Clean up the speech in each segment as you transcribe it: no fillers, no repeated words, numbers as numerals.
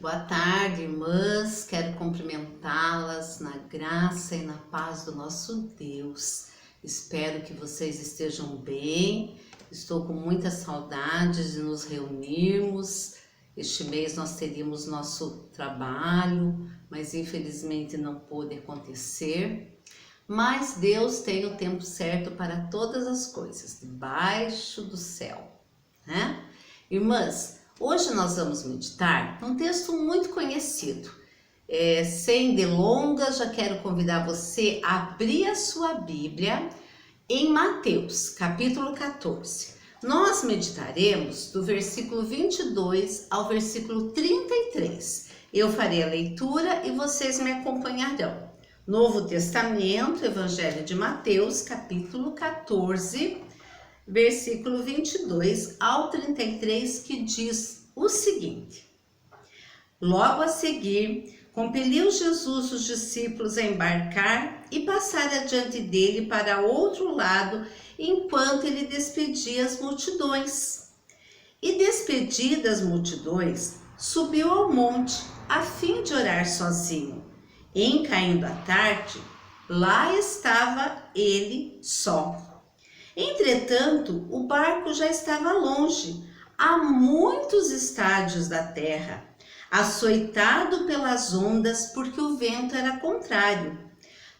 Boa tarde, irmãs. Quero cumprimentá-las na graça e na paz do nosso Deus. Espero que vocês estejam bem. Estou com muita saudade de nos reunirmos. Este mês nós teríamos nosso trabalho, mas infelizmente não pôde acontecer. Mas Deus tem o tempo certo para todas as coisas, debaixo do céu, né? Irmãs, hoje nós vamos meditar num texto muito conhecido. Sem delongas, já quero convidar você a abrir a sua Bíblia em Mateus, capítulo 14. Nós meditaremos do versículo 22 ao versículo 33. Eu farei a leitura e vocês me acompanharão. Novo Testamento, Evangelho de Mateus, capítulo 14, versículo 22 ao 33, que diz o seguinte: Logo a seguir, compeliu Jesus os discípulos a embarcar e passar adiante dele para outro lado, enquanto ele despedia as multidões. E despedidas as multidões, subiu ao monte, a fim de orar sozinho. Em caindo a tarde, lá estava ele só. Entretanto, o barco já estava longe, a muitos estádios da terra, açoitado pelas ondas, porque o vento era contrário.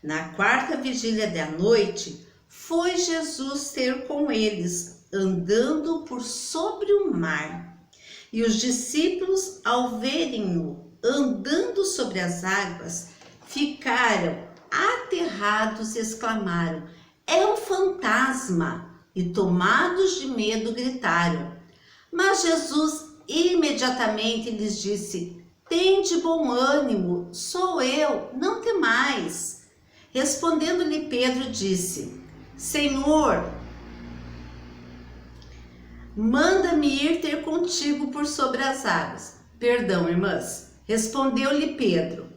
Na quarta vigília da noite, foi Jesus ter com eles, andando por sobre o mar. E os discípulos, ao verem-no andando sobre as águas, ficaram aterrados e exclamaram: É um fantasma! E tomados de medo gritaram. Mas Jesus imediatamente lhes disse: Tende bom ânimo, sou eu, não temais. Respondendo-lhe Pedro disse: Senhor, manda-me ir ter contigo por sobre as águas. Perdão, irmãs. Respondeu-lhe Pedro,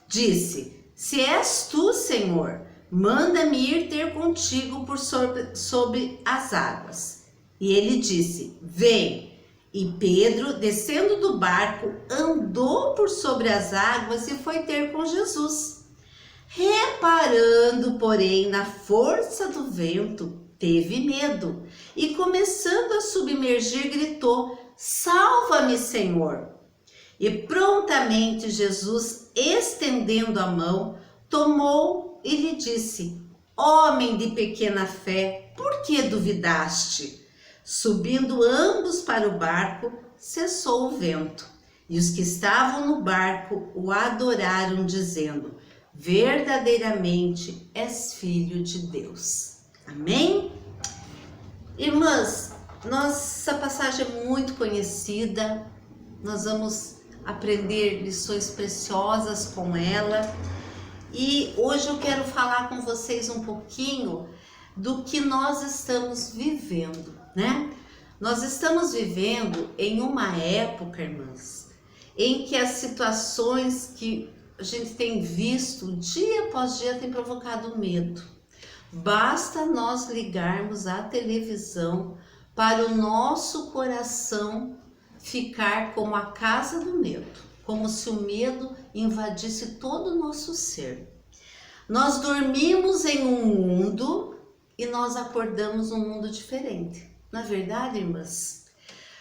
disse: Se és tu, Senhor, manda-me ir ter contigo por sobre as águas. E ele disse: Vem. E Pedro, descendo do barco, andou por sobre as águas e foi ter com Jesus. Reparando, porém, na força do vento, teve medo e, começando a submergir, gritou: Salva-me, Senhor! E prontamente Jesus, estendendo a mão, tomou e lhe disse: Homem de pequena fé, por que duvidaste? Subindo ambos para o barco, cessou o vento. E os que estavam no barco o adoraram, dizendo: Verdadeiramente és filho de Deus. Amém? Irmãs, nossa passagem é muito conhecida. Nós vamos aprender lições preciosas com ela. E hoje eu quero falar com vocês um pouquinho do que nós estamos vivendo, né? Nós estamos vivendo em uma época, irmãs, em que as situações que a gente tem visto dia após dia tem provocado medo. Basta nós ligarmos a televisão para o nosso coração ficar como a casa do medo, como se o medo invadisse todo o nosso ser. Nós dormimos em um mundo e nós acordamos num mundo diferente. Na verdade, irmãs,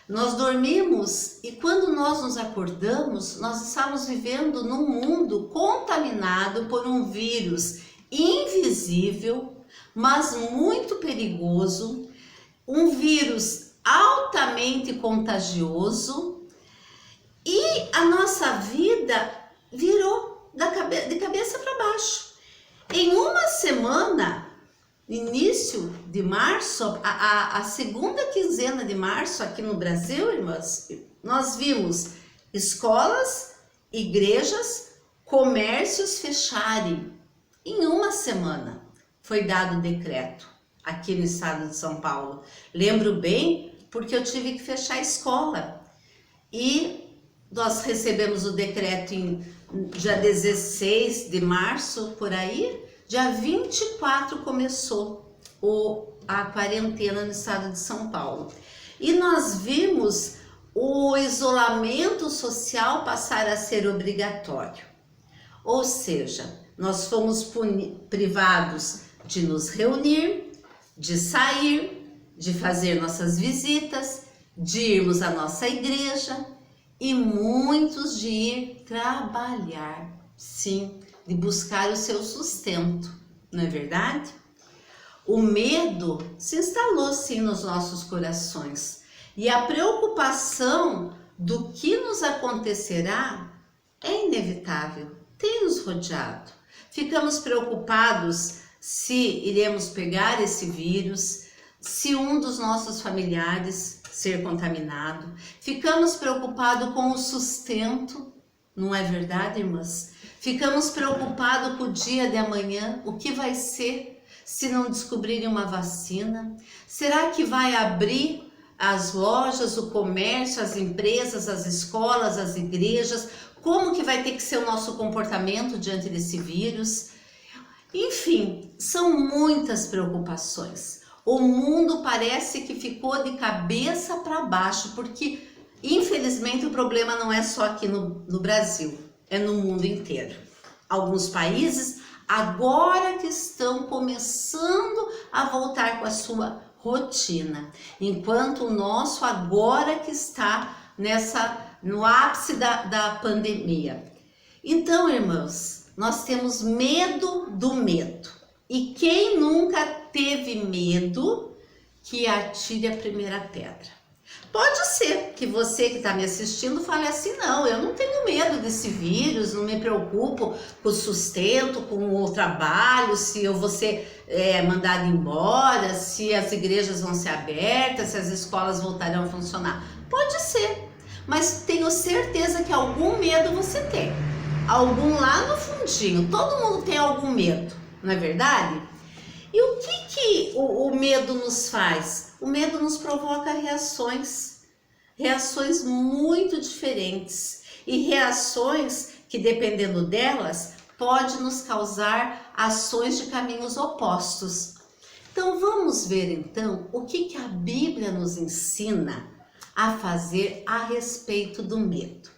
nós dormimos e quando nós nos acordamos, nós estamos vivendo num mundo contaminado por um vírus invisível, mas muito perigoso, um vírus altamente contagioso, e a nossa vida virou de cabeça para baixo. Em uma semana, início de março, a segunda quinzena de março aqui no Brasil, irmãs, nós vimos escolas, igrejas, comércios fecharem. Em uma semana foi dado o decreto aqui no estado de São Paulo. Lembro bem porque eu tive que fechar a escola. E nós recebemos o decreto em dia 16 de março, por aí. Dia 24 começou a quarentena no estado de São Paulo. E nós vimos o isolamento social passar a ser obrigatório. Ou seja, nós fomos privados de nos reunir, de sair, de fazer nossas visitas, de irmos à nossa igreja e muitos de ir trabalhar, sim, de buscar o seu sustento, não é verdade? O medo se instalou sim nos nossos corações e a preocupação do que nos acontecerá é inevitável, tem nos rodeado. Ficamos preocupados se iremos pegar esse vírus, se um dos nossos familiares ser contaminado. Ficamos preocupados com o sustento, não é verdade, irmãs? Ficamos preocupados com o dia de amanhã, o que vai ser se não descobrirem uma vacina? Será que vai abrir as lojas, o comércio, as empresas, as escolas, as igrejas? Como que vai ter que ser o nosso comportamento diante desse vírus? Enfim, são muitas preocupações. O mundo parece que ficou de cabeça para baixo, porque infelizmente o problema não é só aqui no Brasil, é no mundo inteiro. Alguns países agora que estão começando a voltar com a sua rotina, enquanto o nosso agora que está no ápice da pandemia. Então, irmãos, nós temos medo do medo. E quem nunca teve medo, que atire a primeira pedra. Pode ser que você que está me assistindo fale assim, não, eu não tenho medo desse vírus, não me preocupo com o sustento, com o trabalho, se eu vou ser mandado embora, se as igrejas vão ser abertas, se as escolas voltarão a funcionar. Pode ser, mas tenho certeza que algum medo você tem. Algum lá no fundinho, todo mundo tem algum medo, não é verdade? E o que o medo nos faz? O medo nos provoca reações muito diferentes e reações que, dependendo delas, pode nos causar ações de caminhos opostos. Então vamos ver então o que a Bíblia nos ensina a fazer a respeito do medo.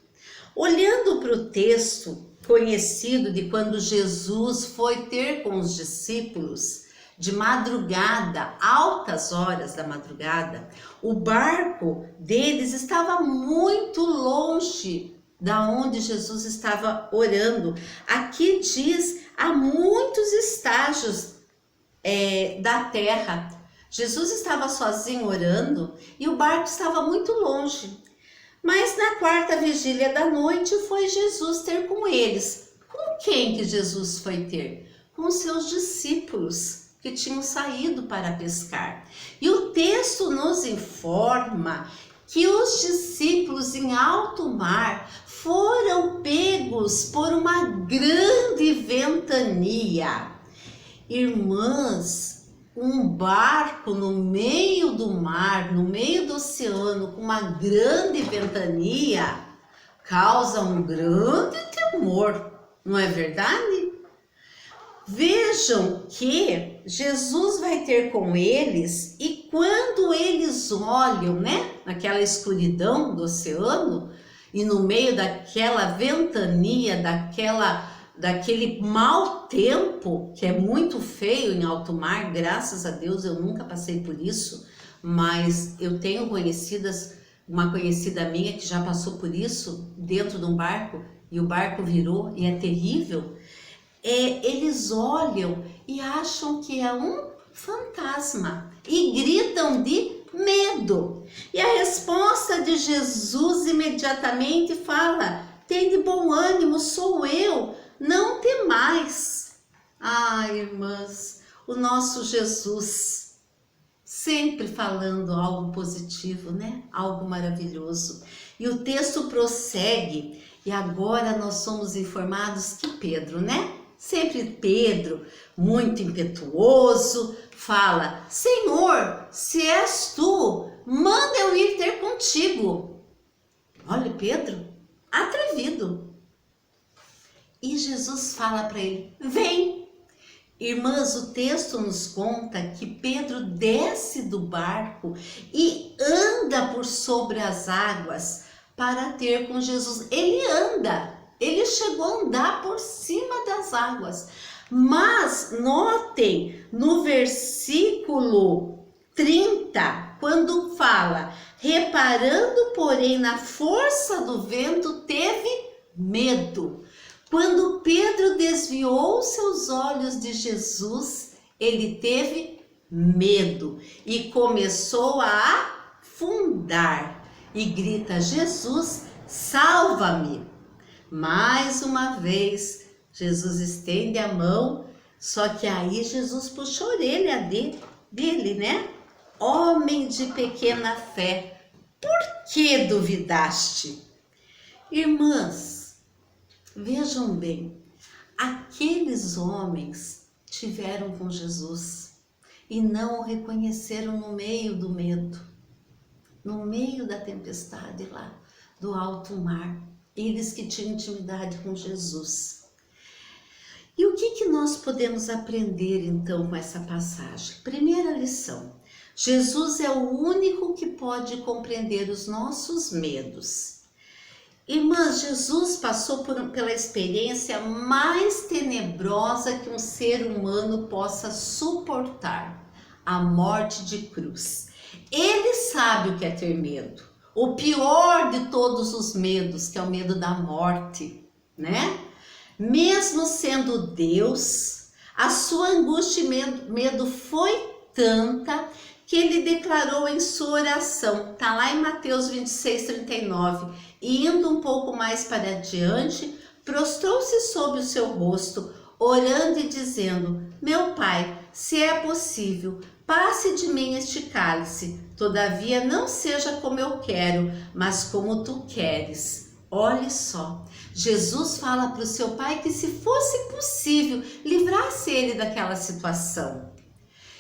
Olhando para o texto conhecido de quando Jesus foi ter com os discípulos de madrugada, altas horas da madrugada, o barco deles estava muito longe da onde Jesus estava orando. Aqui diz, há muitos estágios da terra. Jesus estava sozinho orando e o barco estava muito longe. Mas na quarta vigília da noite foi Jesus ter com eles. Com quem que Jesus foi ter? Com os seus discípulos que tinham saído para pescar. E o texto nos informa que os discípulos em alto mar foram pegos por uma grande ventania. Irmãs, um barco no meio do mar, no meio do oceano, com uma grande ventania, causa um grande temor, não é verdade? Vejam que Jesus vai ter com eles e quando eles olham, naquela escuridão do oceano e no meio daquela ventania, daquele mau tempo, que é muito feio em alto mar, graças a Deus eu nunca passei por isso, mas eu tenho uma conhecida minha que já passou por isso dentro de um barco e o barco virou e é terrível. Eles olham e acham que é um fantasma e gritam de medo. E a resposta de Jesus imediatamente fala: tem de bom ânimo, sou eu, não temais. Irmãs, o nosso Jesus sempre falando algo positivo, algo maravilhoso. E o texto prossegue e agora nós somos informados que Pedro, sempre Pedro, muito impetuoso, fala: Senhor, se és tu, manda eu ir ter contigo. Olha, Pedro, atrevido. E Jesus fala para ele: vem. Irmãs, o texto nos conta que Pedro desce do barco e anda por sobre as águas para ter com Jesus. Ele anda, ele chegou a andar por cima das águas. Mas notem no versículo 30, quando fala, reparando, porém, na força do vento, teve medo. Quando Pedro desviou seus olhos de Jesus, ele teve medo e começou a afundar e grita: Jesus, salva-me! Mais uma vez, Jesus estende a mão, só que aí Jesus puxa a orelha dele, né? Homem de pequena fé, por que duvidaste? Irmãs, vejam bem, aqueles homens tiveram com Jesus e não o reconheceram no meio do medo, no meio da tempestade lá, do alto mar. Eles que tinham intimidade com Jesus. E o que nós podemos aprender então com essa passagem? Primeira lição: Jesus é o único que pode compreender os nossos medos. Irmãs, Jesus passou pela experiência mais tenebrosa que um ser humano possa suportar, a morte de cruz. Ele sabe o que é ter medo, o pior de todos os medos, que é o medo da morte, né? Mesmo sendo Deus, a sua angústia e medo foi tanta que ele declarou em sua oração, está lá em Mateus 26:39, e indo um pouco mais para adiante, prostrou-se sobre o seu rosto, orando e dizendo: meu Pai, se é possível, passe de mim este cálice, todavia não seja como eu quero, mas como tu queres. Olhe só, Jesus fala para o seu Pai que, se fosse possível, livrasse ele daquela situação.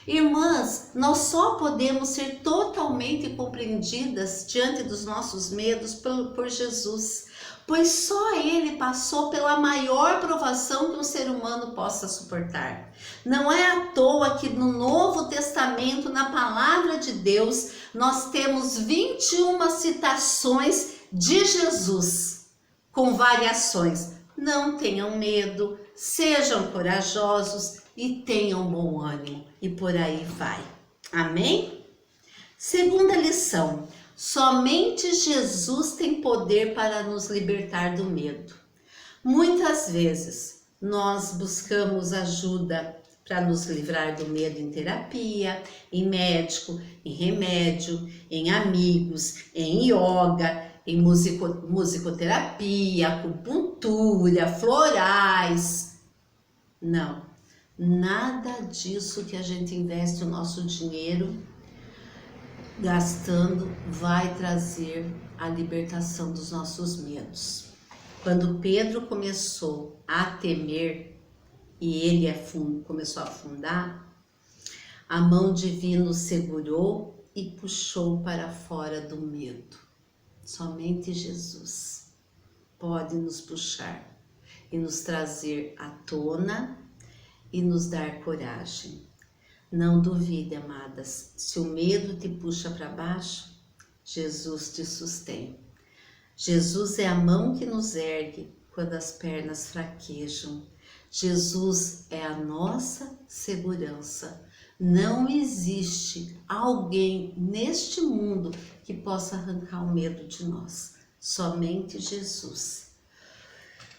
Irmãs, nós só podemos ser totalmente compreendidas diante dos nossos medos por Jesus, pois só ele passou pela maior provação que um ser humano possa suportar. Não é à toa que no Novo Testamento, na Palavra de Deus, nós temos 21 citações de Jesus, com variações. Não tenham medo, sejam corajosos e tenham bom ânimo, e por aí vai. Amém? Segunda lição: somente Jesus tem poder para nos libertar do medo. Muitas vezes nós buscamos ajuda para nos livrar do medo em terapia, em médico, em remédio, em amigos, em yoga, em musicoterapia, acupuntura, florais. Não. Nada disso que a gente investe o nosso dinheiro gastando vai trazer a libertação dos nossos medos. Quando Pedro começou a temer e ele começou a afundar, a mão divina o segurou e puxou para fora do medo. Somente Jesus pode nos puxar e nos trazer à tona e nos dar coragem. Não duvide, amadas, se o medo te puxa para baixo, Jesus te sustém. Jesus é a mão que nos ergue quando as pernas fraquejam. Jesus é a nossa segurança. Não existe alguém neste mundo que possa arrancar o medo de nós. Somente Jesus.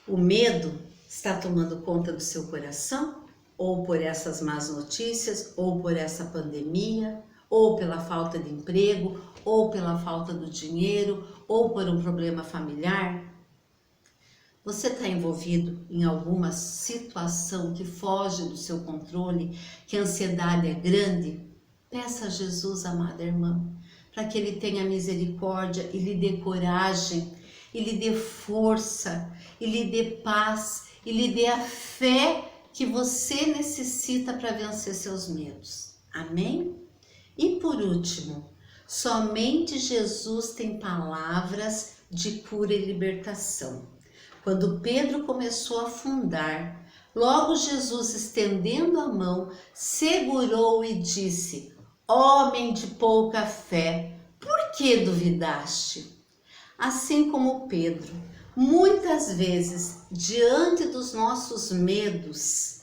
O medo está tomando conta do seu coração? Ou por essas más notícias, ou por essa pandemia, ou pela falta de emprego, ou pela falta do dinheiro, ou por um problema familiar? Você está envolvido em alguma situação que foge do seu controle, que a ansiedade é grande? Peça a Jesus, amada irmã, para que Ele tenha misericórdia e lhe dê coragem, e lhe dê força, e lhe dê paz, e lhe dê a fé que você necessita para vencer seus medos. Amém? E por último, somente Jesus tem palavras de cura e libertação. Quando Pedro começou a afundar, Logo Jesus, estendendo a mão, segurou e disse: Homem de pouca fé, por que duvidaste? Assim como Pedro, muitas vezes, diante dos nossos medos,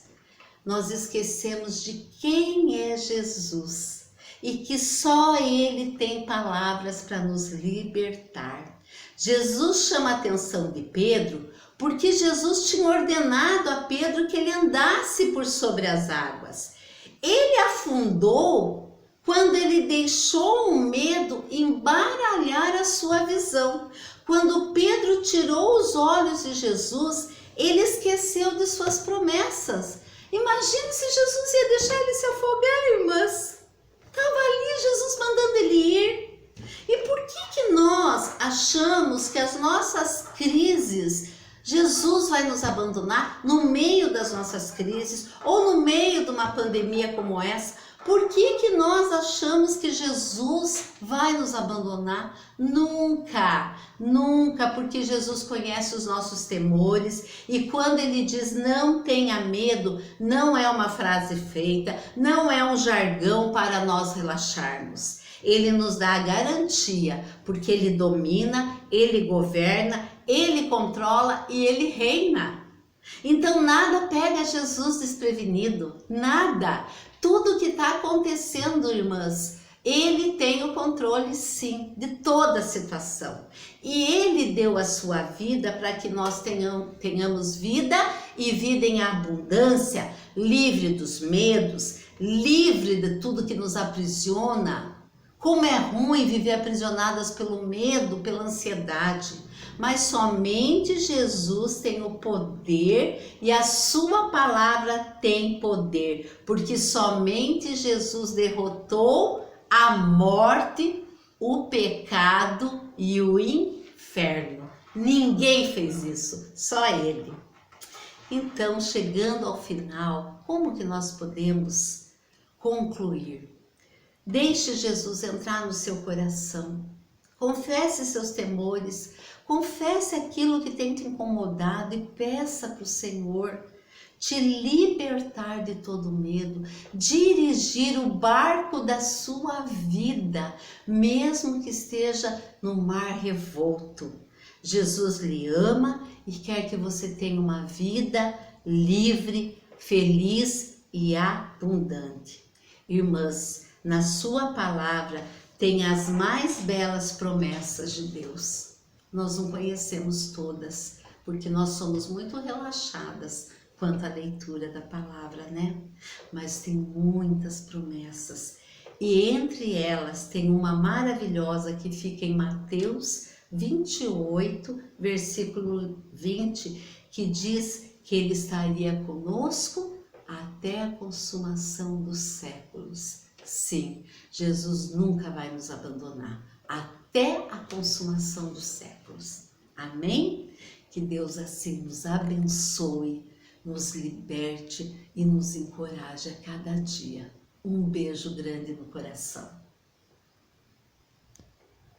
nós esquecemos de quem é Jesus e que só Ele tem palavras para nos libertar. Jesus chama a atenção de Pedro porque Jesus tinha ordenado a Pedro que ele andasse por sobre as águas. Ele afundou quando ele deixou o medo embaralhar a sua visão. Quando Pedro tirou os olhos de Jesus, ele esqueceu de suas promessas. Imagine se Jesus ia deixar ele se afogar, irmãs. Estava ali Jesus mandando ele ir. E por que nós achamos que as nossas crises, Jesus vai nos abandonar no meio das nossas crises ou no meio de uma pandemia como essa? Por que nós achamos que Jesus vai nos abandonar? Nunca, nunca, porque Jesus conhece os nossos temores e quando ele diz não tenha medo, não é uma frase feita, não é um jargão para nós relaxarmos. Ele nos dá a garantia, porque ele domina, ele governa, ele controla e ele reina. Então nada pega Jesus desprevenido, nada. Tudo que está acontecendo, irmãs, ele tem o controle sim de toda a situação. E ele deu a sua vida para que nós tenhamos vida e vida em abundância, livre dos medos, livre de tudo que nos aprisiona. Como é ruim viver aprisionadas pelo medo, pela ansiedade. Mas somente Jesus tem o poder e a sua palavra tem poder. Porque somente Jesus derrotou a morte, o pecado e o inferno. Ninguém fez isso, só Ele. Então, chegando ao final, como que nós podemos concluir? Deixe Jesus entrar no seu coração. Confesse seus temores, confesse aquilo que tem te incomodado e peça para o Senhor te libertar de todo medo, dirigir o barco da sua vida, mesmo que esteja no mar revolto. Jesus lhe ama e quer que você tenha uma vida livre, feliz e abundante. Irmãs, na sua palavra tem as mais belas promessas de Deus. Nós não conhecemos todas, porque nós somos muito relaxadas quanto à leitura da palavra, né? Mas tem muitas promessas. E entre elas tem uma maravilhosa que fica em Mateus 28, versículo 20, que diz que Ele estaria conosco até a consumação dos séculos. Sim, Jesus nunca vai nos abandonar até a consumação dos séculos. Amém? Que Deus assim nos abençoe, nos liberte e nos encoraje a cada dia. Um beijo grande no coração.